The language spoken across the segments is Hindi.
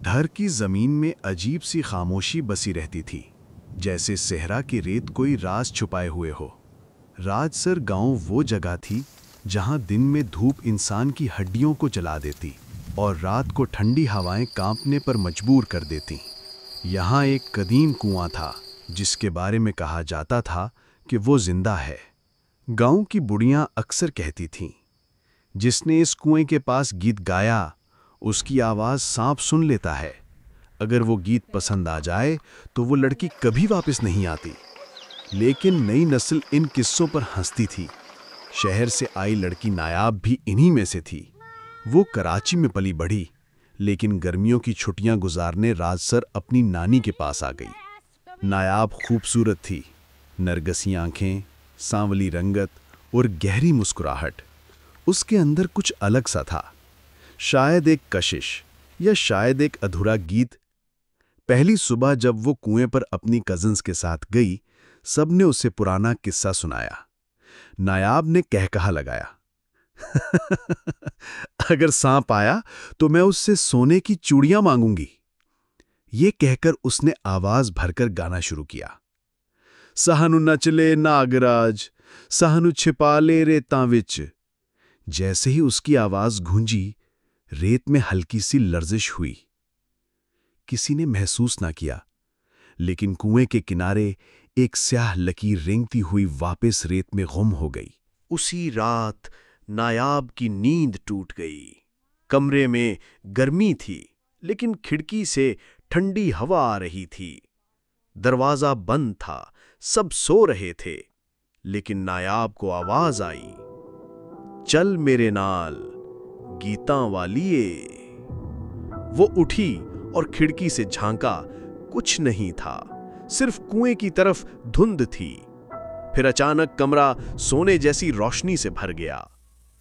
धर की जमीन में अजीब सी खामोशी बसी रहती थी, जैसे सहरा की रेत कोई राज छुपाए हुए हो। राजसर गांव वो जगह थी जहां दिन में धूप इंसान की हड्डियों को जला देती और रात को ठंडी हवाएं कांपने पर मजबूर कर देती। यहाँ एक कदीम कुआं था जिसके बारे में कहा जाता था कि वो जिंदा है। गांव की बुढ़ियां अक्सर कहती थीं, जिसने इस कुएं के पास गीत गाया उसकी आवाज़ सांप सुन लेता है। अगर वो गीत पसंद आ जाए तो वो लड़की कभी वापस नहीं आती। लेकिन नई नस्ल इन किस्सों पर हंसती थी। शहर से आई लड़की नायाब भी इन्हीं में से थी। वो कराची में पली बढ़ी, लेकिन गर्मियों की छुट्टियां गुजारने राजसर अपनी नानी के पास आ गई। नायाब खूबसूरत थी, नरगसी आंखें, सांवली रंगत और गहरी मुस्कुराहट। उसके अंदर कुछ अलग सा था, शायद एक कशिश या शायद एक अधूरा गीत। पहली सुबह जब वो कुएं पर अपनी कजिन्स के साथ गई, सबने उसे पुराना किस्सा सुनाया। नायाब ने कहकहा लगाया, अगर सांप आया तो मैं उससे सोने की चूड़ियां मांगूंगी। ये कहकर उसने आवाज भरकर गाना शुरू किया। सहनु नचले नागराज, सहनु छिपा ले रेतां विच। जैसे ही उसकी आवाज गूंजी, रेत में हल्की सी लर्जिश हुई। किसी ने महसूस ना किया, लेकिन कुएं के किनारे एक स्याह लकीर रेंगती हुई वापस रेत में गुम हो गई। उसी रात नायाब की नींद टूट गई। कमरे में गर्मी थी, लेकिन खिड़की से ठंडी हवा आ रही थी। दरवाजा बंद था, सब सो रहे थे, लेकिन नायाब को आवाज आई, चल मेरे नाल गीतां वालिए। वो उठी और खिड़की से झांका। कुछ नहीं था, सिर्फ कुएं की तरफ धुंध थी। फिर अचानक कमरा सोने जैसी रोशनी से भर गया।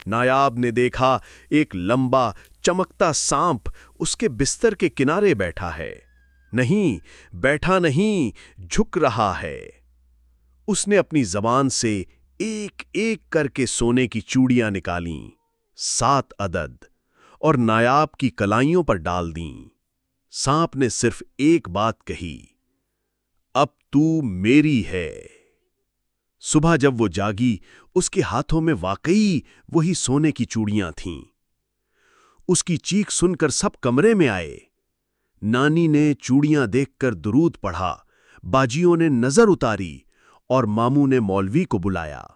नायाब ने देखा, एक लंबा चमकता सांप उसके बिस्तर के किनारे बैठा है। नहीं, बैठा नहीं, झुक रहा है। उसने अपनी जबान से एक एक करके सोने की चूड़ियां निकालीं, 7 अदद, और नायाब की कलाइयों पर डाल दीं। सांप ने सिर्फ एक बात कही, अब तू मेरी है। सुबह जब वो जागी, उसके हाथों में वाकई वही सोने की चूड़ियां थीं। उसकी चीख सुनकर सब कमरे में आए। नानी ने चूड़ियां देखकर दुरूद पढ़ा, बाजियों ने नजर उतारी और मामू ने मौलवी को बुलाया,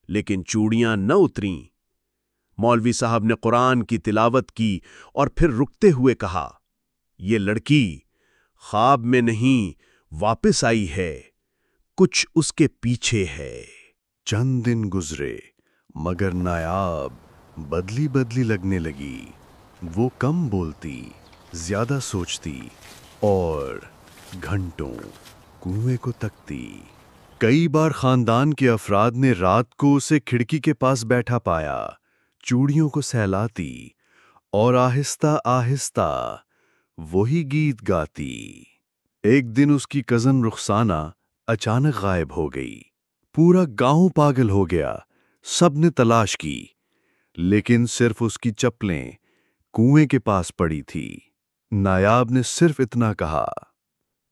लेकिन चूड़ियां न उतरीं। मौलवी साहब ने कुरान की तिलावत की और फिर रुकते हुए कहा, ये लड़की ख्वाब में नहीं वापस आई है, कुछ उसके पीछे है। चंद दिन गुजरे, मगर नायाब बदली बदली लगने लगी। वो कम बोलती, ज्यादा सोचती और घंटों कुएं को तकती। कई बार खानदान के अफराद ने रात को उसे खिड़की के पास बैठा पाया, चूड़ियों को सहलाती और आहिस्ता आहिस्ता वही गीत गाती। एक दिन उसकी कजन रुखसाना अचानक गायब हो गई। पूरा गांव पागल हो गया। सबने तलाश की, लेकिन सिर्फ उसकी चप्पलें कुएं के पास पड़ी थी। नायाब ने सिर्फ इतना कहा,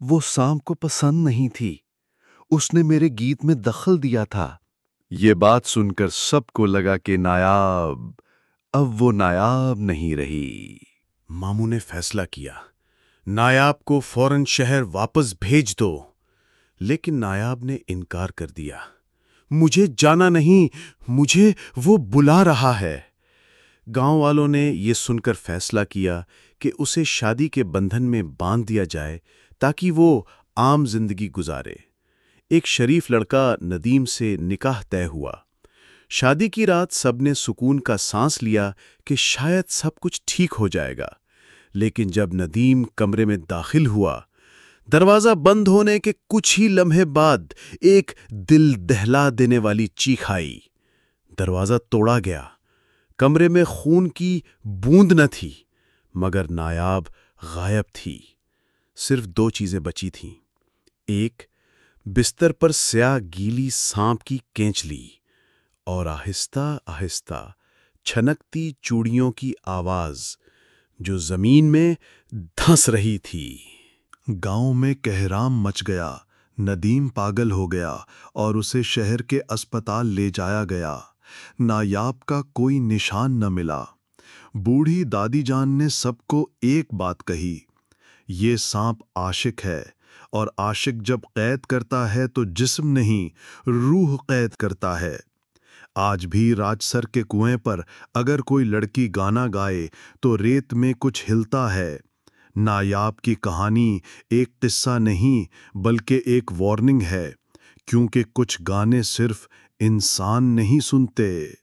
वो सांप को पसंद नहीं थी, उसने मेरे गीत में दखल दिया था। ये बात सुनकर सबको लगा कि नायाब, अब वो नायाब नहीं रही। मामू ने फैसला किया, नायाब को फौरन शहर वापस भेज दो। लेकिन नायाब ने इनकार कर दिया। मुझे जाना नहीं, मुझे वो बुला रहा है। गांव वालों ने यह सुनकर फैसला किया कि उसे शादी के बंधन में बांध दिया जाए ताकि वो आम जिंदगी गुजारे। एक शरीफ लड़का नदीम से निकाह तय हुआ। शादी की रात सबने सुकून का सांस लिया कि शायद सब कुछ ठीक हो जाएगा। लेकिन जब नदीम कमरे में दाखिल हुआ, दरवाजा बंद होने के कुछ ही लम्हे बाद एक दिल दहला देने वाली चीख आई। दरवाजा तोड़ा गया। कमरे में खून की बूंद न थी, मगर नायाब गायब थी। सिर्फ 2 चीजें बची थीं। एक, बिस्तर पर स्याह गीली सांप की केंचली, और आहिस्ता आहिस्ता छनकती चूड़ियों की आवाज जो जमीन में धंस रही थी। गांव में कहराम मच गया। नदीम पागल हो गया और उसे शहर के अस्पताल ले जाया गया। नायाब का कोई निशान न मिला। बूढ़ी दादी जान ने सबको एक बात कही, ये सांप आशिक है, और आशिक जब कैद करता है तो जिस्म नहीं, रूह कैद करता है। आज भी राजसर के कुएं पर अगर कोई लड़की गाना गाए तो रेत में कुछ हिलता है। नायाब की कहानी एक किस्सा नहीं बल्कि एक वार्निंग है, क्योंकि कुछ गाने सिर्फ इंसान नहीं सुनते।